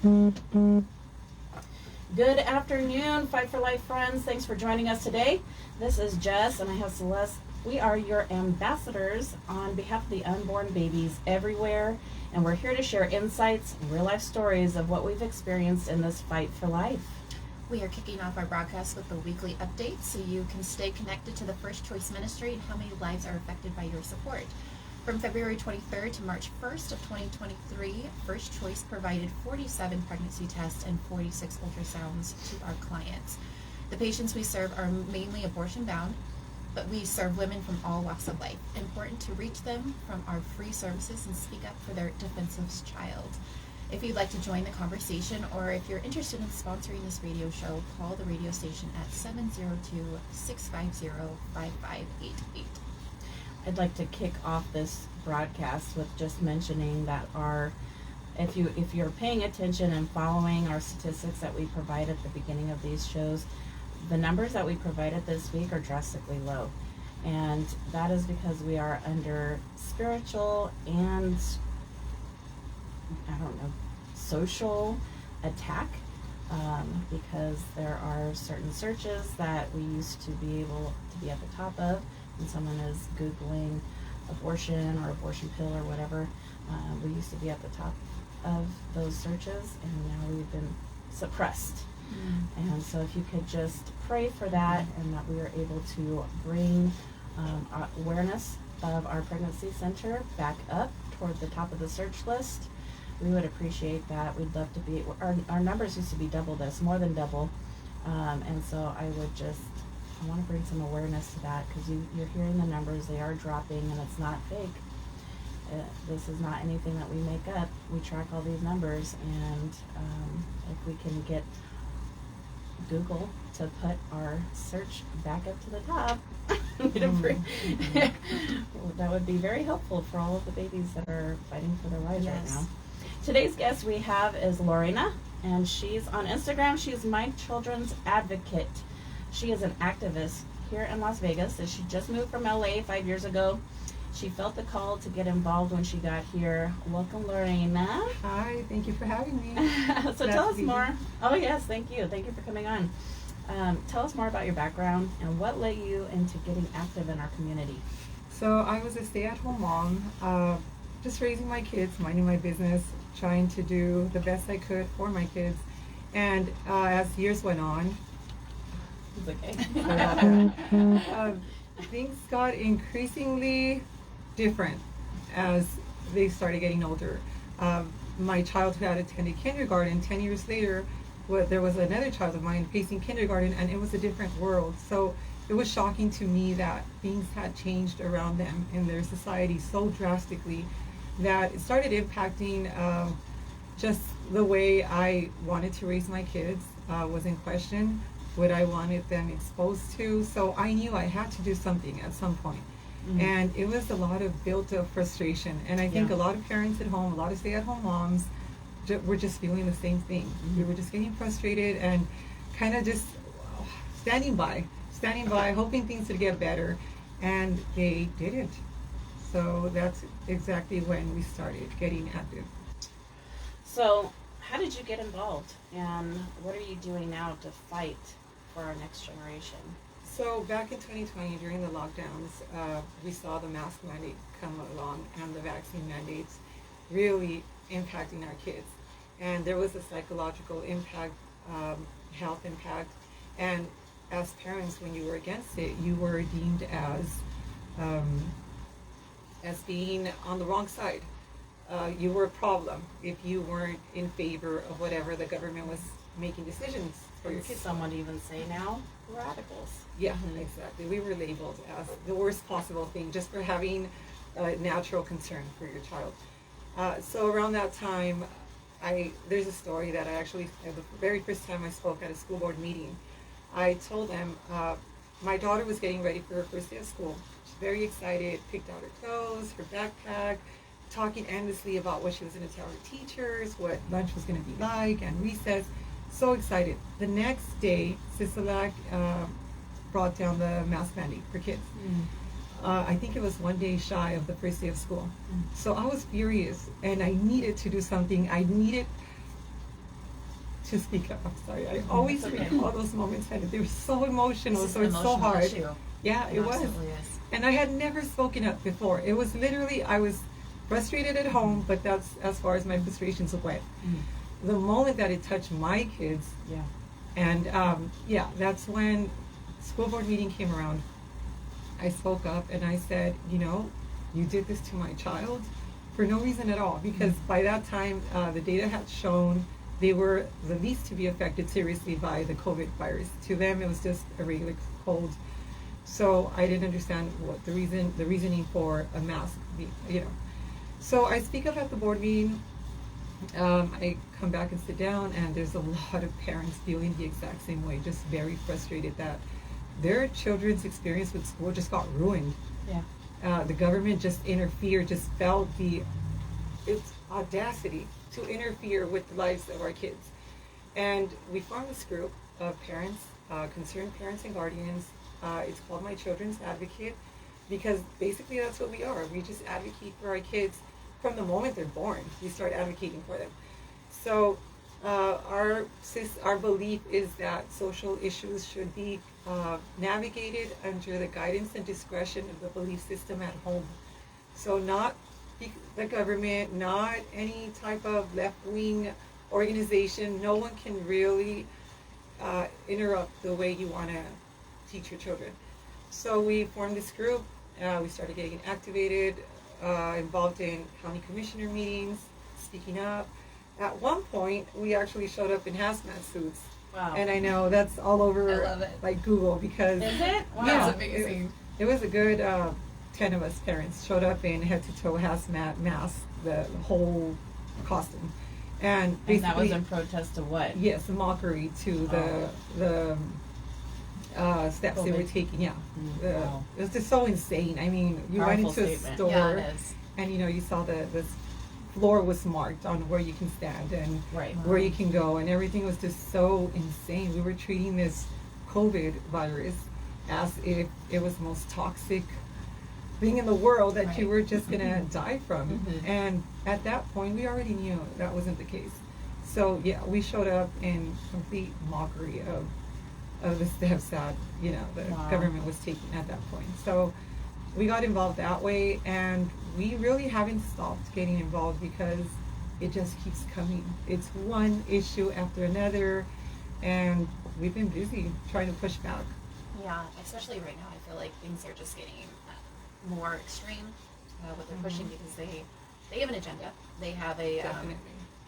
Good afternoon, Fight for Life friends. Thanks for joining us today. This is Jess, and I have Celeste. We are your ambassadors on behalf of the unborn babies everywhere, and we're here to share insights and real-life stories of what we've experienced in this fight for life. We are kicking off our broadcast with a weekly update so you can stay connected to the First Choice Ministry and how many lives are affected by your support. From February 23rd to March 1st of 2023, First Choice provided 47 pregnancy tests and 46 ultrasounds to our clients. The patients we serve are mainly abortion-bound, but we serve women from all walks of life. Important to reach them from our free services and speak up for their defenseless child. If you'd like to join the conversation, or if you're interested in sponsoring this radio show, call the radio station at 702-650-5588. I'd like to kick off this broadcast with just mentioning that if you're paying attention and following our statistics that we provide at the beginning of these shows, the numbers that we provided this week are drastically low. And that is because we are under spiritual and, social attack, because there are certain searches that we used to be able to be at the top of. When someone is Googling abortion or abortion pill or whatever, we used to be at the top of those searches, and now we've been suppressed. And so if you could just pray for that, and that we are able to bring awareness of our pregnancy center back up toward the top of the search list, we would appreciate that. We'd love to be, our numbers used to be double this, more than double, and so I want to bring some awareness to that, because you're hearing the numbers, they are dropping, and it's not fake. This is not anything that we make up. We track all these numbers, and if we can get Google to put our search back up to the top, that would be very helpful for all of the babies that are fighting for their lives right now. Today's guest we have is Lorena, and she's on Instagram. She's My Children's Advocate. She is an activist here in Las Vegas, and she just moved from LA 5 years ago. She felt the call to get involved when she got here. Welcome, Lorena. Hi, thank you for having me. So tell us more. Oh, yes, thank you. Thank you for coming on. Tell us more about your background and what led you into getting active in our community. So I was a stay-at-home mom, just raising my kids, minding my business, trying to do the best I could for my kids. And as years went on, It's okay. Things got increasingly different as they started getting older. My child who had attended kindergarten, 10 years later, there was another child of mine facing kindergarten, and it was a different world. So it was shocking to me that things had changed around them in their society so drastically that it started impacting just the way I wanted to raise my kids was in question, what I wanted them exposed to. So I knew I had to do something at some point. And it was a lot of built-up frustration. And I think a lot of parents at home, a lot of stay-at-home moms, were just feeling the same thing. We were just getting frustrated and kind of just standing by, hoping things would get better. And they didn't. So that's exactly when we started getting active. So how did you get involved, and what are you doing now to fight for our next generation? So back in 2020, during the lockdowns, we saw the mask mandate come along and the vaccine mandates really impacting our kids. And there was a psychological impact, health impact. And as parents, when you were against it, you were deemed as being on the wrong side. You were a problem if you weren't in favor of whatever the government was making decisions for your kids. Some would even say now, radicals. Yeah, exactly. We were labeled as the worst possible thing just for having a natural concern for your child. So around that time, there's a story that I actually, the very first time I spoke at a school board meeting, I told them my daughter was getting ready for her first day of school. She's very excited, picked out her clothes, her backpack, talking endlessly about what she was going to tell her teachers, what lunch was going to be like, and recess. So excited. The next day, Sisolak brought down the mask mandate for kids. I think it was one day shy of the first day of school. So I was furious, and I needed to do something. I needed to speak up. I'm sorry. I always It's okay. recall those moments, and they were so emotional, This is so an it's so emotional hard. issue. Yeah, it was. absolutely is. And I had never spoken up before. It was literally, I was frustrated at home, but that's as far as my frustrations went. The moment that it touched my kids, Yeah. and that's when school board meeting came around. I spoke up and I said, you did this to my child for no reason at all, because by that time the data had shown they were the least to be affected seriously by the COVID virus. To them, it was just a regular cold. So I didn't understand what the reasoning for a mask, So I speak up at the board meeting. I come back and sit down, and there's a lot of parents feeling the exact same way, just very frustrated that their children's experience with school just got ruined. Yeah. The government just interfered, just felt its audacity to interfere with the lives of our kids. And we formed this group of parents, concerned parents and guardians. It's called My Children's Advocate, because basically that's what we are. We just advocate for our kids from the moment they're born. We start advocating for them. So our belief is that social issues should be navigated under the guidance and discretion of the belief system at home. So not the government, not any type of left-wing organization. No one can really interrupt the way you want to teach your children. So we formed this group. We started getting activated, involved in county commissioner meetings, speaking up. At one point, we actually showed up in hazmat suits. Wow. And I know that's all over I love it. like Google, because Is it? Wow. Yeah. That's amazing. it was a good 10 of us parents showed up in head to toe hazmat mask, the whole costume. And And basically, that was in protest to what? yes, a mockery to the steps they were COVID. taking. Yeah, Wow. it was just so insane. I mean, you Powerful went into statement. a store, Yeah, it is. and you saw the floor was marked on where you can stand and Right. where you can go, and everything was just so insane. We were treating this COVID virus as if it was the most toxic thing in the world that you Right. were just gonna die from. Mhm. And at that point, we already knew that wasn't the case. So yeah, we showed up in complete mockery of the steps that the Wow. government was taking at that point. So we got involved that way, and we really haven't stopped getting involved because it just keeps coming. It's one issue after another, and we've been busy trying to push back. Yeah, especially right now, I feel like things are just getting more extreme. What they're pushing, because they have an agenda. They have a. Definitely.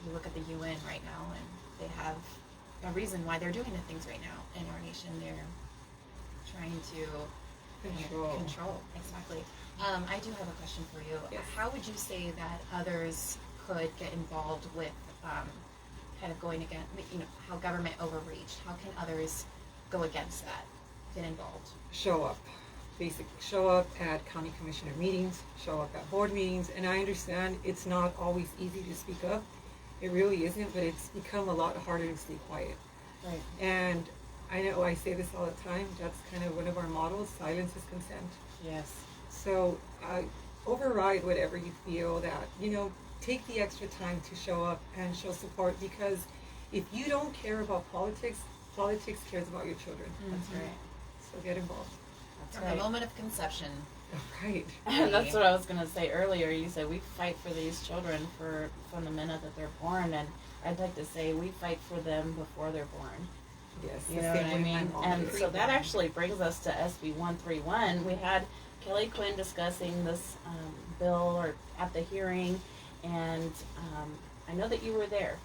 You look at the UN right now, and they have a reason why they're doing the things right now in our nation. They're trying to control. Exactly. I do have a question for you. Yes. How would you say that others could get involved with kind of going against, how government overreach? How can others go against that, get involved? Show up. Basically, show up at county commissioner meetings, show up at board meetings, and I understand it's not always easy to speak up. It really isn't, but it's become a lot harder to stay quiet. Right. And I know I say this all the time, that's kind of one of our models, silence is consent. Yes. So override whatever you feel that, take the extra time to show up and show support, because if you don't care about politics cares about your children. That's right. So get involved. That's From right. the moment of conception. Right. And that's what I was gonna say earlier. You said we fight for these children from the minute that they're born, and I'd like to say we fight for them before they're born. Yes. You the know same what I way my mean? mom And is. so that actually brings us to SB 131. We had Kelly Quinn discussing this bill or at the hearing, and I know that you were there.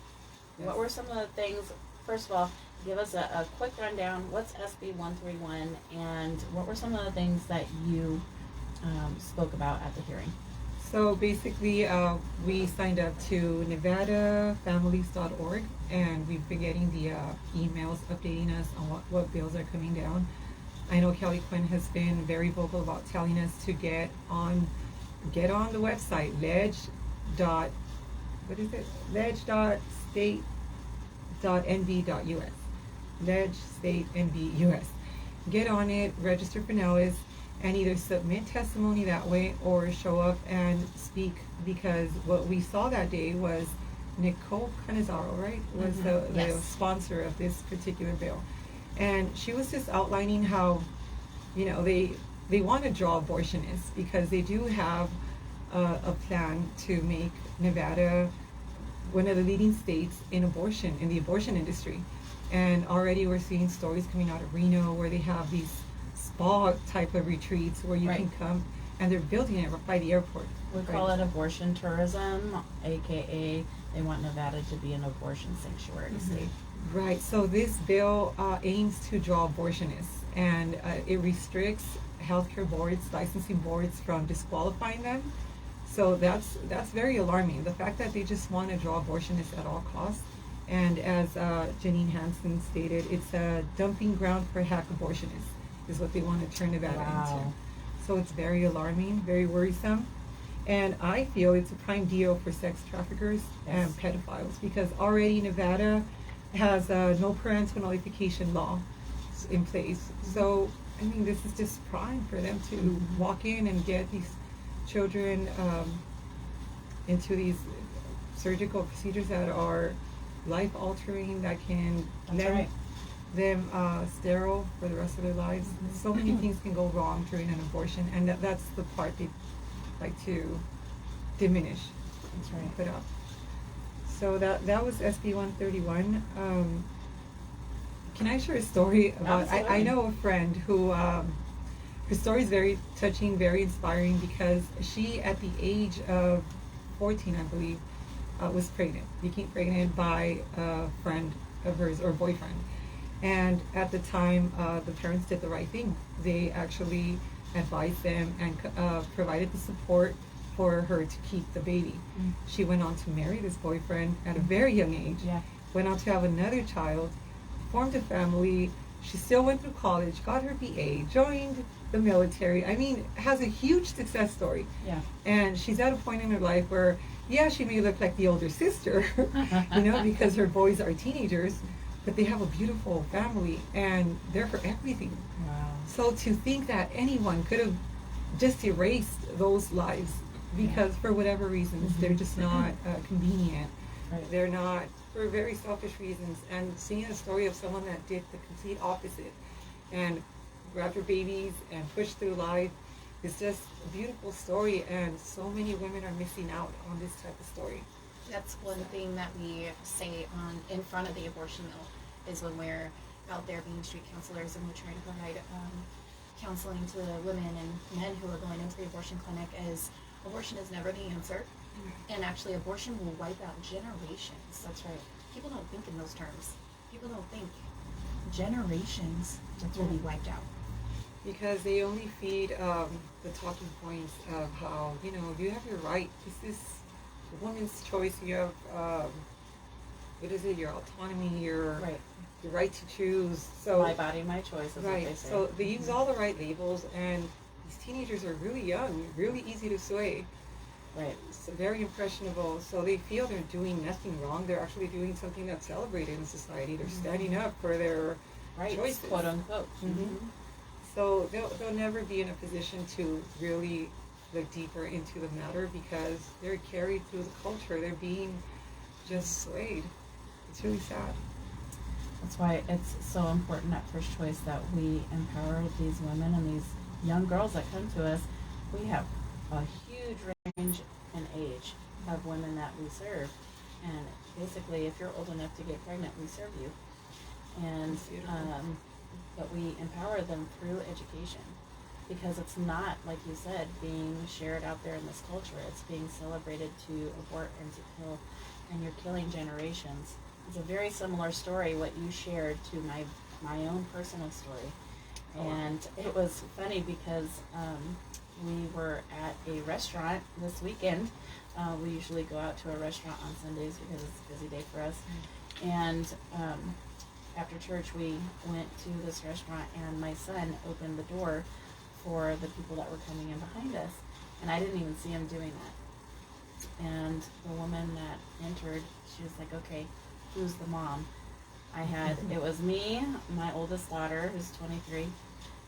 Yes. What were some of the things? First of all, give us a quick rundown. What's SB 131, and what were some of the things that you spoke about at the hearing? So basically, we signed up to NevadaFamilies.org, and we've been getting the emails updating us on what bills are coming down. I know Kelly Quinn has been very vocal about telling us to get on the website, ledge.state.nb.us. Ledge State NB US. Get on it, register for Nellis, and either submit testimony that way or show up and speak, because what we saw that day was Nicole Canizaro, right, was the Yes. sponsor of this particular bill, and she was just outlining how, you know, they want to draw abortionists because they do have a plan to make Nevada one of the leading states in abortion, in the abortion industry. And already we're seeing stories coming out of Reno where they have these spa type of retreats where you Right. can come, and they're building it by the airport. We call it abortion tourism, aka they want Nevada to be an abortion sanctuary state. Right. So this bill aims to draw abortionists, and it restricts healthcare boards, licensing boards, from disqualifying them. So that's very alarming. The fact that they just want to draw abortionists at all costs, and as Janine Hansen stated, it's a dumping ground for hack abortionists, is what they want to turn Nevada Wow. into. So it's very alarming, very worrisome. And I feel it's a prime deal for sex traffickers and Yes. pedophiles, because already Nevada has a no parental notification law in place. So, I mean, this is just prime for them to walk in and get these children into these surgical procedures that are life altering, that can That's leave right. them sterile for the rest of their lives. So many things can go wrong during an abortion, and that's the part they like to diminish, That's right. put up. So that was SB 131. Can I share a story about? I Absolutely. know a friend who her story is very touching, very inspiring, because she, at the age of 14, I believe, was pregnant. Became pregnant by a friend of hers, or boyfriend. And at the time, the parents did the right thing. They actually advised them and provided the support for her to keep the baby. Mm. She went on to marry this boyfriend at a very young age. Yeah. Went on to have another child, formed a family. She still went through college, got her BA, joined the military. I mean, has a huge success story. Yeah. And she's at a point in her life where, yeah, she may look like the older sister, you know, because her boys are teenagers, but they have a beautiful family and they're for everything. Wow. So to think that anyone could have just erased those lives because for whatever reasons they're just not convenient, Right. they're not, for very selfish reasons, and seeing a story of someone that did the complete opposite and grabbed her babies and pushed through life is just a beautiful story, and so many women are missing out on this type of story. That's one thing that we say in front of the abortion mill, is when we're out there being street counselors and we're trying to provide counseling to women and men who are going into the abortion clinic, is abortion is never the answer, and actually abortion will wipe out generations. That's right. People don't think in those terms. People don't think generations will be wiped out. Because they only feed the talking points of how, you know, you have your right. This is a woman's choice. You have, what is it, your autonomy, your Right. right to choose. So My body, my choice is what right. they say. So they use all the right labels, and these teenagers are really young, really easy to sway. Right. So very impressionable. So they feel they're doing nothing wrong. They're actually doing something that's celebrated in society. They're standing up for their Right. choices. Quote unquote. Mhm. So they'll never be in a position to really look deeper into the matter because they're carried through the culture. They're being just swayed. It's really sad. That's why it's so important at First Choice that we empower these women and these young girls that come to us. We have a huge range in age of women that we serve. And basically, if you're old enough to get pregnant, we serve you. And That's beautiful. but we empower them through education, because it's not, like you said, being shared out there in this culture. It's being celebrated to abort and to kill, and you're killing generations. It's a very similar story what you shared to my own personal story. And it was funny because we were at a restaurant this weekend. We usually go out to a restaurant on Sundays because it's a busy day for us. And after church, we went to this restaurant, and my son opened the door for the people that were coming in behind us. And I didn't even see him doing that. And the woman that entered, she was like, okay, who's the mom? It was me, my oldest daughter, who's 23.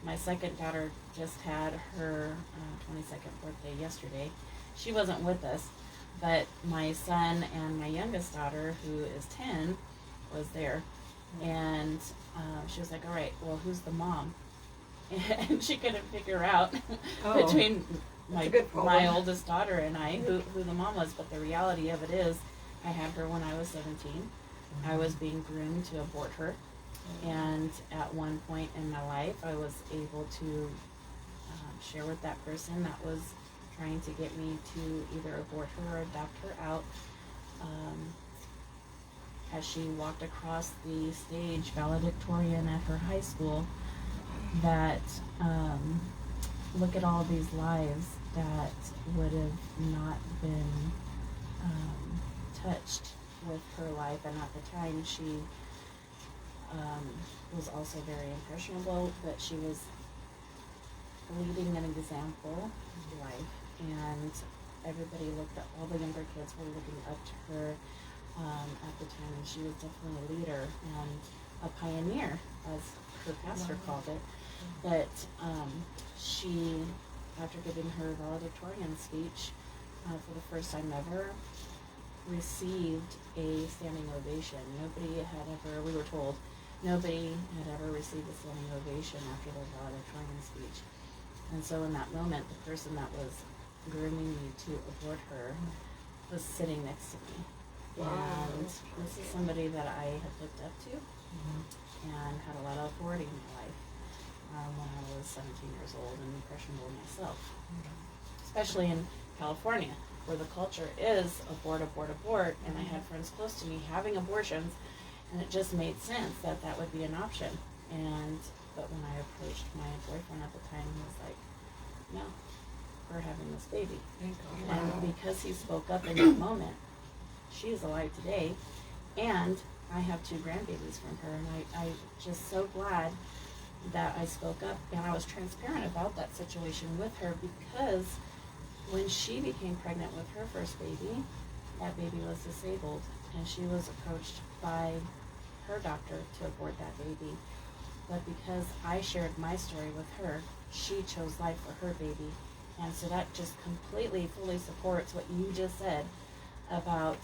My second daughter just had her 22nd birthday yesterday. She wasn't with us, But my son and my youngest daughter, who is 10, was there. And she was like, all right, well, who's the mom? And she couldn't figure out Oh, between that's a good problem. my oldest daughter and I who the mom was. But the reality of it is, I had her when I was 17. I was being groomed to abort her. And at one point in my life, I was able to share with that person that was trying to get me to either abort her or adopt her out. As she walked across the stage valedictorian at her high school, that look at all these lives that would have not been touched with her life. And at the time, she was also very impressionable, but she was leading an example life, and everybody looked at, all the younger kids were looking up to her at the time, and she was definitely a leader and a pioneer, as her pastor called it. But she, after giving her valedictorian speech, for the first time ever, received a standing ovation. Nobody had ever, we were told, nobody had ever received a standing ovation after their valedictorian speech. And so in that moment, the person that was grooming me to abort her was sitting next to me. Wow. And this is somebody that I had looked up to and had a lot of authority in my life when I was 17 years old and impressionable myself. Especially in California, where the culture is abort, abort, abort, and I had friends close to me having abortions, and it just made sense that that would be an option. But when I approached my boyfriend at the time, he was like, no, we're having this baby. Thank God. And because he spoke up in that moment, she is alive today, and I have 2 grandbabies from her, and I'm just so glad that I spoke up and I was transparent about that situation with her, because when she became pregnant with her first baby, that baby was disabled, and she was approached by her doctor to abort that baby. But because I shared my story with her, she chose life for her baby. And so that just completely, fully supports what you just said about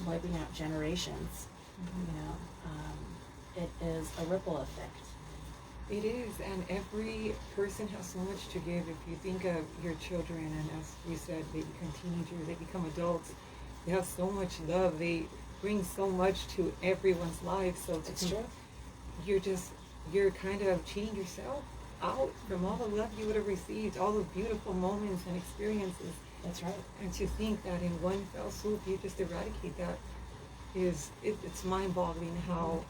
wiping out generations. You know, it is a ripple effect. It is, and every person has so much to give. If you think of your children, and as we said, they become teenagers, they become adults, they have so much love, they bring so much to everyone's life. So It's true. You're kind of cheating yourself out from all the love you would have received, all the beautiful moments and experiences. That's right. And to think that in one fell swoop you just eradicate that it's mind-boggling how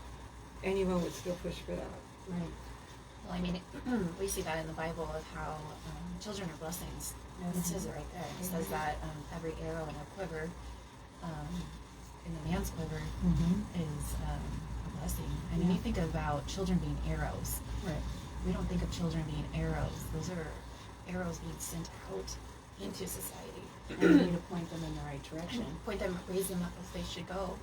anyone would still push for that. Right. Well, I mean, we see that in the Bible of how children are blessings. It says it right there. It says that every arrow in a quiver, in the man's quiver, is a blessing. I mean, you think about children being arrows. Right. We don't think of children being arrows. Those are arrows being sent out into society. And you need to point them in the right direction. Point them, raise them up as they should go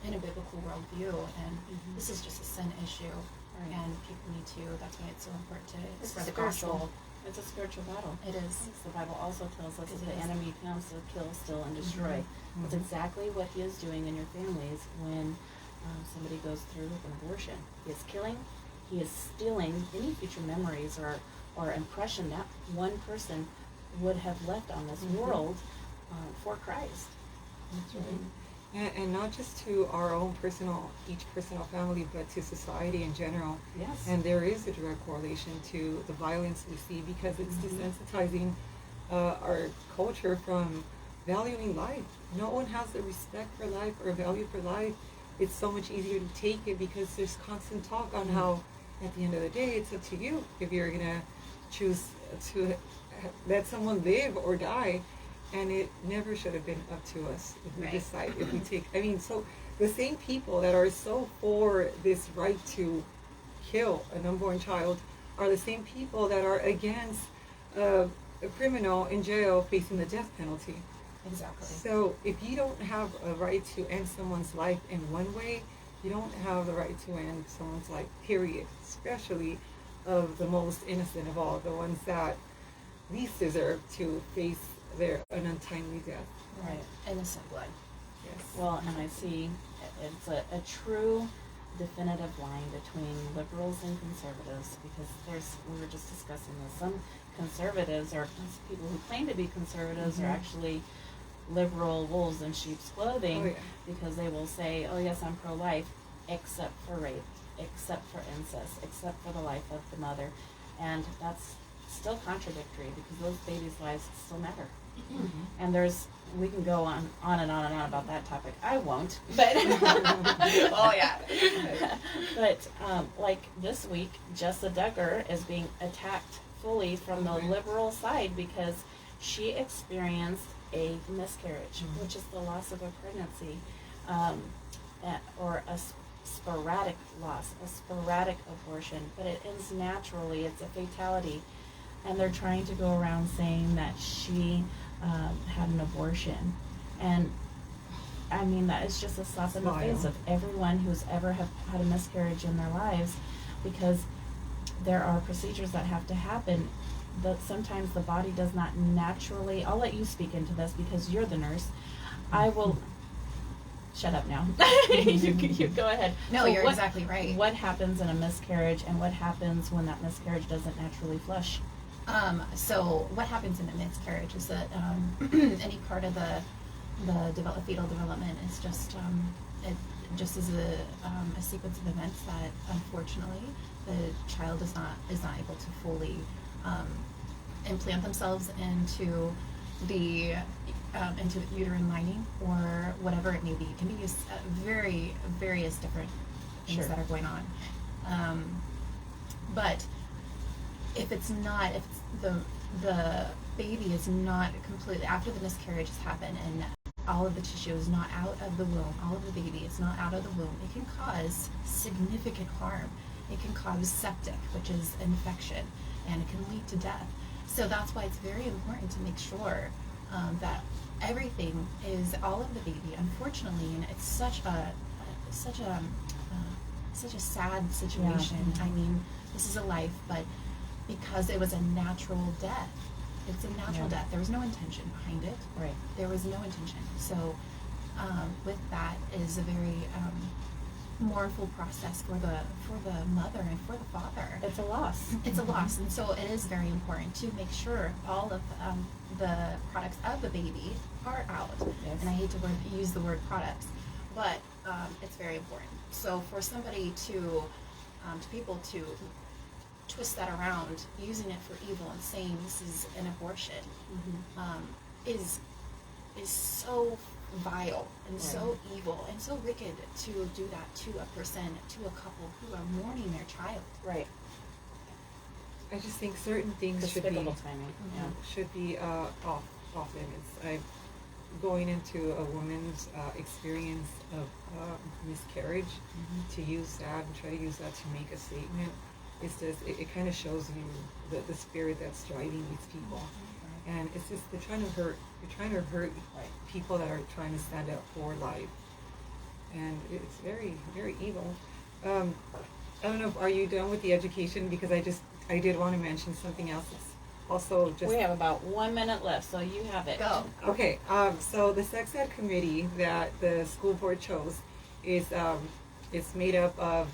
in a biblical worldview. And this is just a sin issue. Right. And people need to, that's why it's so important to It's spread the spiritual. gospel. It's a spiritual battle. It is. The Bible also tells us It that the is. enemy comes to kill, steal, and destroy. That's exactly what he is doing in your families when somebody goes through with an abortion. He is killing, he is stealing any future memories or impression that one person would have left on this world for Christ. That's right. And not just to our own each personal family, but to society in general. Yes. And there is a direct correlation to the violence we see, because it's desensitizing our culture from valuing life. No one has the respect for life or a value for life. It's so much easier to take it because there's constant talk on how, at the end of the day, it's up to you if you're going to choose to let someone live or die. And it never should have been up to us if we decide, if we take, I mean, so the same people that are so for this right to kill an unborn child are the same people that are against a criminal in jail facing the death penalty. Exactly. So if you don't have a right to end someone's life in one way, you don't have the right to end someone's life, period. Especially of the most innocent of all, the ones that least deserve to face an untimely death. Right. innocent blood. Yes. Well, and I see it's a true definitive line between liberals and conservatives, because we were just discussing this, some conservatives or people who claim to be conservatives are actually liberal wolves in sheep's clothing, Oh, yeah. because they will say, oh yes, I'm pro-life, except for rape, except for incest, except for the life of the mother. And that's still contradictory, because those babies' lives still matter. And we can go on and on and on about that topic. I won't, but Oh yeah. but like this week, Jessa Duggar is being attacked fully from the liberal side because she experienced a miscarriage, which is the loss of a pregnancy, or a sporadic loss, a sporadic abortion, but it ends naturally. It's a fatality. And they're trying to go around saying that she had an abortion. And I mean, that is just a slap in the face of everyone who's ever had a miscarriage in their lives, because there are procedures that have to happen that sometimes the body does not naturally. I'll let you speak into this because you're the nurse. I will. Shut up now. you go ahead. No, So you're exactly right. What happens in a miscarriage, and what happens when that miscarriage doesn't naturally flush? So what happens in a miscarriage is that any part of the fetal development is just it just is a sequence of events that unfortunately the child is not able to fully implant themselves into the uterine lining or whatever it may be. It can be various different things that are going on. But if the baby is not completely, after the miscarriage has happened and all of the tissue is not out of the womb, all of the baby is not out of the womb, it can cause significant harm. It can cause septic, which is infection, and it can lead to death. So that's why it's very important to make sure that everything is, all of the baby, unfortunately, and it's such a sad situation. Yeah. I mean, this is a life, but because it was a natural death, it's a natural death. There was no intention behind it. Right. There was no intention. So with that is a very mournful process for the mother and for the father. It's a loss. It's a loss, and so it is very important to make sure all of the products of the baby are out. Yes. And I hate to use the word products, but it's very important. So for somebody to people to twist that around, using it for evil and saying this is an abortion, is so vile and so evil and so wicked to do that to a person, to a couple who are mourning their child. Right. I just think certain things Despicable timing. Yeah. should be off limits. Going into a woman's experience of miscarriage, to use that and try to use that to make a statement, it's just it kind of shows you the spirit that's driving these people, and it's just they're trying to hurt people that are trying to stand up for life, and it's very, very evil. I don't know. Are you done with the education? Because I did want to mention something else. It's also just We have about 1 minute left, so you have it. Go. okay. So the sex ed committee that the school board chose is it's made up of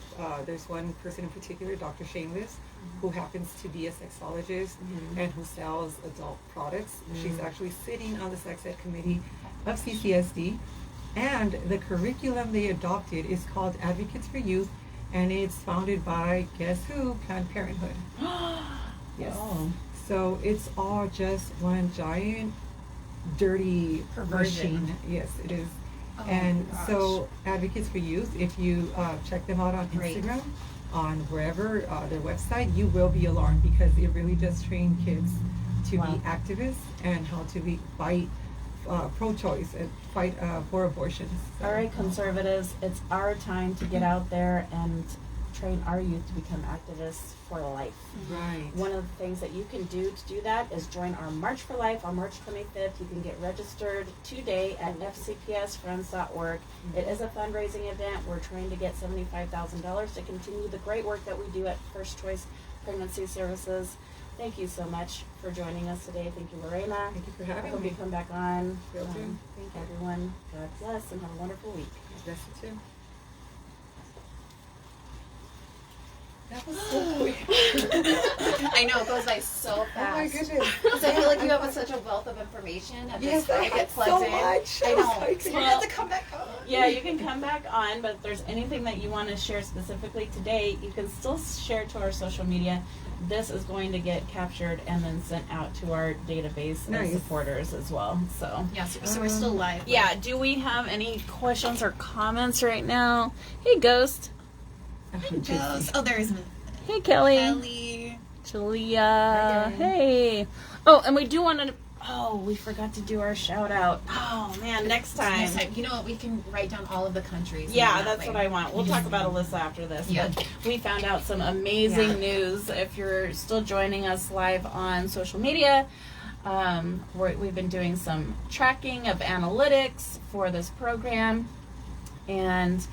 there's one person in particular, Dr. Shameless, who happens to be a sexologist and who sells adult products. She's actually sitting on the sex ed committee of CCSD, and the curriculum they adopted is called Advocates for Youth, and it's founded by, guess who? Planned Parenthood. Yes. Oh. So it's all just one giant dirty Perversion. machine. Yes, it is. Oh And my gosh. so Advocates for Youth, if you check them out on Great. Instagram, on wherever, their website, you will be alarmed, because it really does train kids to Wow. be activists and how to fight pro-choice and fight for abortions. So, All right, conservatives, it's our time to get out there and train our youth to become activists for life. Right. One of the things that you can do to do that is join our March for Life on March 25th. You can get registered today at fcpsfriends.org. It is a fundraising event. We're trying to get $75,000 to continue the great work that we do at First Choice Pregnancy Services thank you so much for joining us today. Thank you, Lorena. Thank you for I having hope me. you come back on. Will do. Thank you. Everyone, God bless and have a wonderful week. Bless you too. That was so quick. I know, it goes by so fast. Oh my goodness. Because I feel like you have such a wealth of information and Yes, just I get had plugged so in. much. I I was know. like- So you have to come back on. Yeah, you can come back on, but if there's anything that you want to share specifically today, you can still share to our social media. This is going to get captured and then sent out to our database Nice. of supporters as well. So, Yeah, so we're still live. yeah, do we have any questions or comments right now? Hey, Ghost. Ghost. Oh, there's Hey, Kelly. Ellie. Talia. Hey. Oh, and we do want to. Oh, we forgot to do our shout out. Oh man, next time. Next time. You know what? We can write down all of the countries. Yeah, and that's that what way. I want. We'll talk about Alyssa after this. Yeah. But we found out some amazing Yeah. news. If you're still joining us live on social media, we've been doing some tracking of analytics for this program, and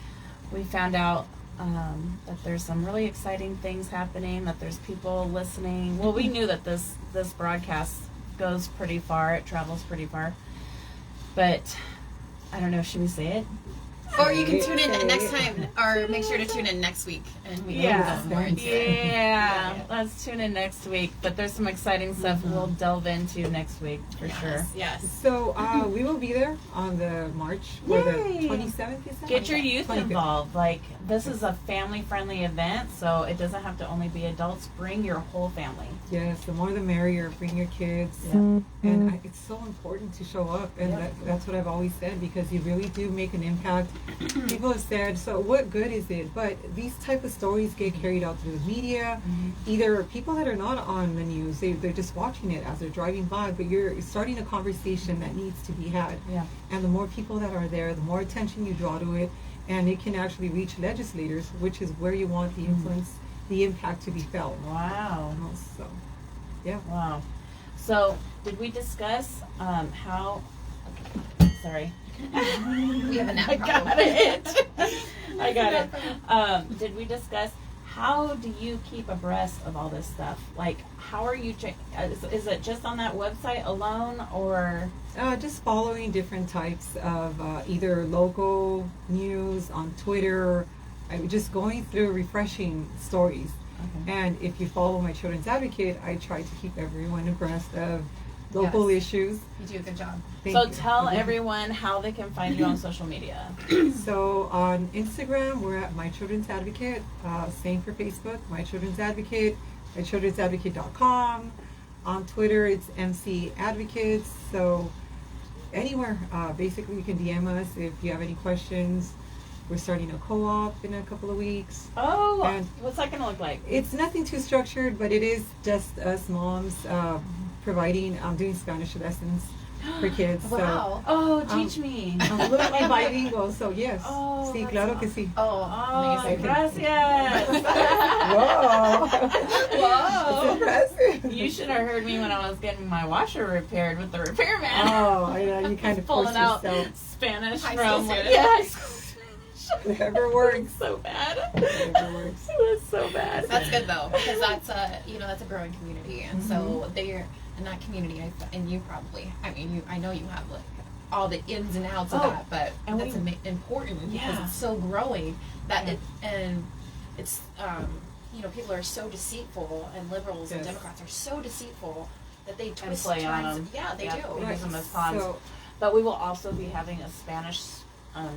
we found out that there's some really exciting things happening. That there's people listening. Well, we knew that this broadcast goes pretty far. It travels pretty far, but I don't know. Should we say it? Or you can tune in next time, or make sure to tune in next week, and we can go more into it. Yeah, let's tune in next week. But there's some exciting stuff we'll delve into next week for sure. Yes. So we will be there on the March or the Yay. 27th. You said? Get your youth 25th. involved. Like, this is a family-friendly event, so it doesn't have to only be adults. Bring your whole family. Yes, the more the merrier. Bring your kids. Yeah. And it's so important to show up, and Yep. that's what I've always said, because you really do make an impact. People have said, so what good is it? But these type of stories get carried out through the media. Either people that are not on the news, they're just watching it as they're driving by, but you're starting a conversation that needs to be had. Yeah. And the more people that are there, the more attention you draw to it, and it can actually reach legislators, which is where you want the influence, the impact to be felt. Wow. So, yeah. Wow. So, did we discuss how? Sorry. We have a nap I problem. got it. I got it. Did we discuss how do you keep abreast of all this stuff? Like, how are you? Is it just on that website alone, or? Just following different types of either local news on Twitter. I'm just going through refreshing stories. Okay. And if you follow my Children's Advocate, I try to keep everyone abreast of local issues. You do a good job. Thank So you. tell everyone how they can find you on social media. So on Instagram, we're at My Children's Advocate. Same for Facebook, My Children's Advocate, mychildren'sadvocate.com. On Twitter, it's MC Advocates. So anywhere, basically, you can DM us if you have any questions. We're starting a co-op in a couple of weeks. Oh, And- what's that gonna look like? It's nothing too structured, but it is just us moms providing, doing Spanish lessons for kids. Wow. Oh, teach me. So I'm a little bit bilingual, so yes. Oh, Sí, that's claro que awesome. sí. Oh, Oh, amazing. gracias. Whoa. Whoa. It's impressive. You should have heard me when I was getting my washer repaired with the repairman. Oh, I know, you kind of force Pulling out yourself. Spanish High from school student. high school Spanish. Whatever works. So bad. Whatever works. It was so bad. That's good though, because that's that's a growing community, and so they're in that community. And you probably, I know you have like all the ins and outs of Oh, that, but and that's important because Yeah. it's so growing that Yeah. it's people are so deceitful, and liberals and Yes. Democrats are so deceitful that they twist play on trends. them. Yeah, they Yeah. do. Right. use them as pawns. So, But we will also be having a Spanish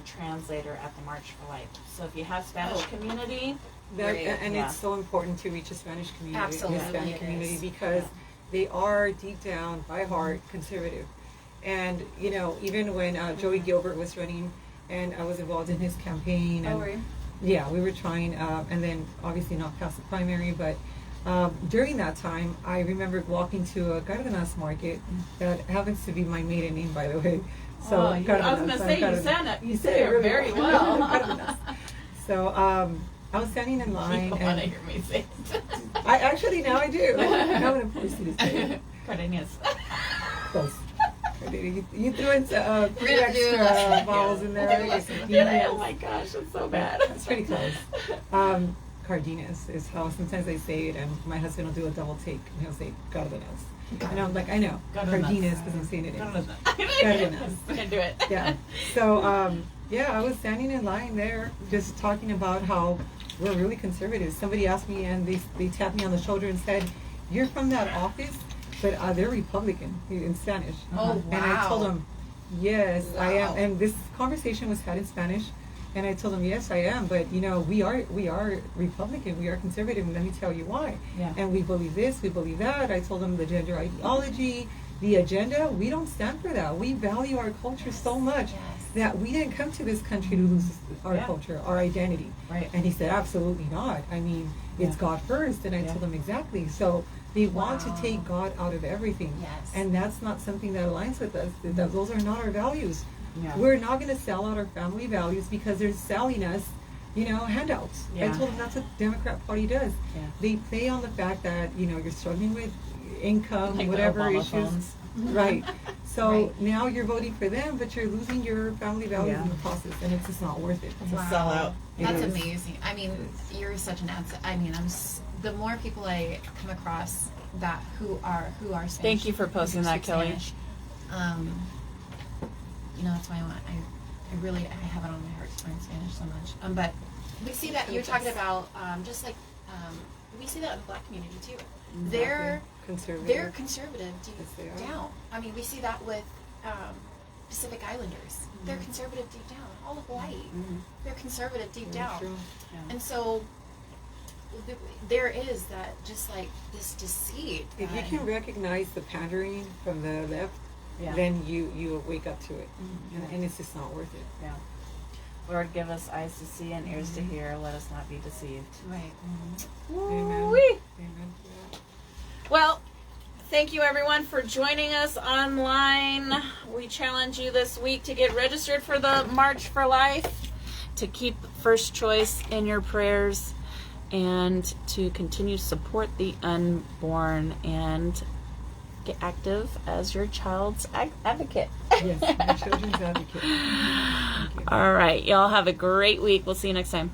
translator at the March for Life. So if you have Spanish community, that, and Yeah. it's so important to reach the Spanish community, Absolutely, the Hispanic it community, is. because Yeah. they are deep down by heart conservative. And even when Joey Gilbert was running, and I was involved in his campaign, and were you? yeah, we were trying, and then obviously not past the primary, but during that time, I remember walking to a Cardenas market that happens to be my maiden name, by the way. So Oh, I was Cardenas, gonna say you Cardenas. said it. You You said say it it really very well. well. Cardenas. So I was standing in line, People want to and hear me say it. I actually now I do. Now I'm gonna force you to say it. Cardenas. Close. You threw in three We're gonna do extra lessons. vowels in there. We'll do lessons. Did I? Oh my gosh, it's so bad. That's pretty close. Cardenas is how sometimes I say it, and my husband will do a double take and he'll say Cardenas. And I'm like, I know, Cardenas because I'm saying it in English. Cardenas. Can do it. Yeah. So, yeah, I was standing in line there just talking about how we're really conservative. Somebody asked me and they tapped me on the shoulder and said, "You're from that office, but they're Republican," in Spanish. Oh, wow. And I told them, "Yes, I am." Wow. And this conversation was had in Spanish. And I told them, "Yes, I am, but you know, we are Republican, we are conservative, and let me tell you why. Yeah. And we believe this, we believe that." I told them the gender ideology, the agenda, we don't stand for that. We value our culture so much Yes. that we didn't come to this country to lose our Yeah. culture, our identity. Right. And he said, "Absolutely not. I mean, it's Yeah. God first." And I Yeah. told him exactly. So they want Wow. to take God out of everything. Yes. And that's not something that aligns with us. Those are not our values. Yeah. We're not going to sell out our family values because they're selling us, handouts. I Yeah. told them that's what the Democrat Party does. Yeah. They play on the fact that, you're struggling with income, Like the whatever Obama issues. phones. Right. So Right. now you're voting for them, but you're losing your family values Yeah. in the process, and it's just not worth it. It's a sellout. It That's is. amazing. I mean, It is. you're such an asset. I mean, the more people I come across that who are Spanish. Thank you for posting who that, speak Kelly. Spanish, that's why I really have it on my heart to learn Spanish so much. But we see that you're talking about just like we see that in the Black community too. They're Conservative. conservative deep Yes, they are. down. I mean, we see that with Pacific Islanders. They're conservative deep down. All of Hawaii, they're conservative deep Very down. true. And so there is that, just like this deceit. If you that- can recognize the pandering from the left, Yeah. then you wake up to it, and it's just not worth it. Yeah. Lord, give us eyes to see and ears to hear. Let us not be deceived. Right. Amen. Woo-wee. Amen to that. Well, thank you everyone for joining us online. We challenge you this week to get registered for the March for Life, to keep First Choice in your prayers, and to continue to support the unborn and get active as your child's advocate. Yes, the children's advocate. Thank you. All right, y'all have a great week. We'll see you next time.